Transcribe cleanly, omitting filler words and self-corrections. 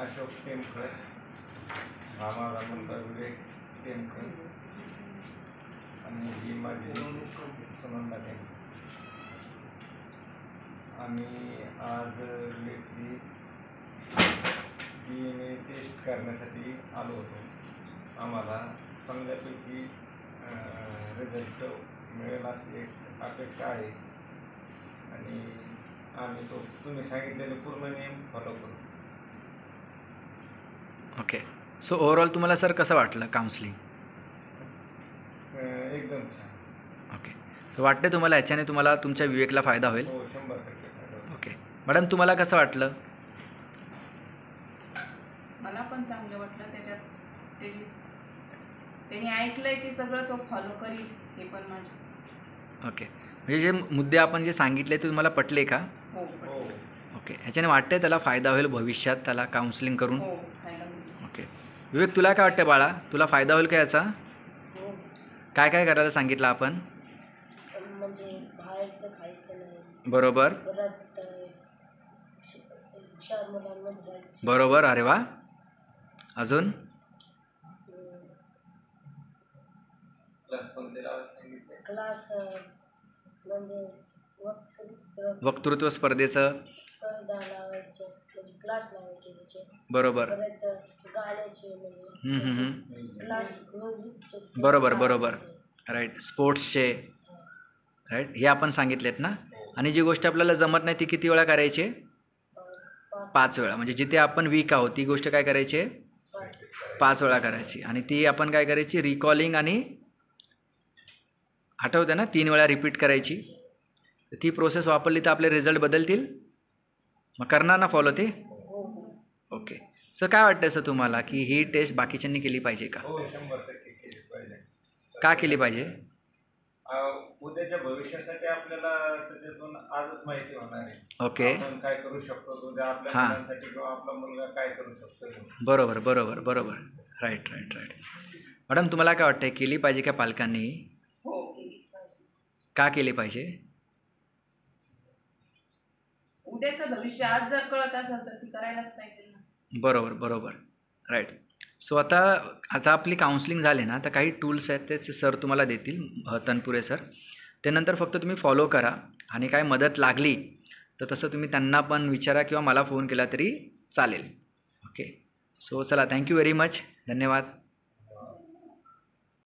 अशोक टेमकर, हा माझा मुलगा विवेक टेमकर आणि ही माझी सुनंदा टेमकर. आम्ही आज विवेकची DNA टेस्ट करण्यासाठी आलो होतो. आम्हाला चांगल्यापैकी रिझल्ट मिळेल अशी एक अपेक्षा आहे आणि आम्ही तो तुम्ही सांगितलेले पूर्ण नियम फॉलो करू. ओके. सो ओव्हरऑल तुम्हाला सर कसं वाटलं काउन्सिलिंग? एकदम छान. ओके. तर वाटते तुम्हाला याच्याने तुम्हाला तुमच्या विवेकला फायदा होईल? हो, 100% फायदा होईल. ओके. मॅडम तुम्हाला कसं वाटलं? मला पण चांगलं वाटलं. त्याची त्यांनी ऐकलंय ते सगळं तो फॉलो करील हे पण माझं. ओके. म्हणजे जे मुद्दे आपण जे सांगितले ते तुम्हाला पटले का? हो. ओके. ह्याच्याने वाटते त्याला फायदा होईल भविष्यात त्याला काउन्सिलिंग करून? हो, फायदा होईल. ओके. विवेक तुला काय वाटतं बाळा, तुला फायदा होईल का याचा? काय काय करायला सांगितलं आपण? म्हणजे बाहेरचं खायचं नाही. बरोबर. परत हुशार मुलांमध्ये राहायचं. बरोबर. अरे वा. अजून? क्लास कोणते लावायला सांगितले? क्लास म्हणजे वक्तृत्व स्पर्धेचं स्पर्धा लावायचं, म्हणजे क्लास लावायचे त्याचे. बरोबर. परत गाण्याचे म्हणजे क्लास म्युझिकचे. बरोबर. राईट. स्पोर्ट्सचे. राईट. हे आपण सांगितलेत ना. आणि जी गोष्ट आपल्याला जमत नाही ती किती वेळा करायची? 5 वेळा. म्हणजे जिथे आपण वीक आहोत ती गोष्ट काय करायची? 5 वेळा करायची. आणि ती आपण काय करायची? रिकॉलिंग आणि आठवते ना 3 वेळा रिपीट करायची. ती प्रोसेस वापरली तर आपले रिझल्ट बदलतील. मग करणार ना फॉलो ते? ओके. सर काय वाटतं सर तुम्हाला की ही टेस्ट बाकीच्यांनी केली पाहिजे का? हो, 100% केली पाहिजे. का केली पाहिजे? उद्याच्या भविष्यासाठी आपल्याला त्याच्यातून आजच माहिती होणार आहे. ओके. आपण काय करू शकतो उद्या आपल्या हां. मुलांसाठी किंवा आपला मुलगा काय करू शकतो. बरोबर. राईट. मॅडम तुम्हाला काय वाटतं केली पाहिजे का पालकांनी? हो, केलीच पाहिजे. का केली पाहिजे? उद्याचं भविष्य आज जर कळत असेल तर ती करायलाच पाहिजे ना. बरोबर. राईट. सो आता आपली काउन्सिलिंग झाली ना तर काही टूल्स आहेत ते सर तुम्हाला देतील, तनपुरे सर. त्यानंतर फक्त तुम्ही फॉलो करा आणि काय मदत लागली तर तसं तुम्ही त्यांना पण विचारा किंवा मला फोन केला तरी चालेल. ओके. सो चला, थँक्यू व्हेरी मच. धन्यवाद.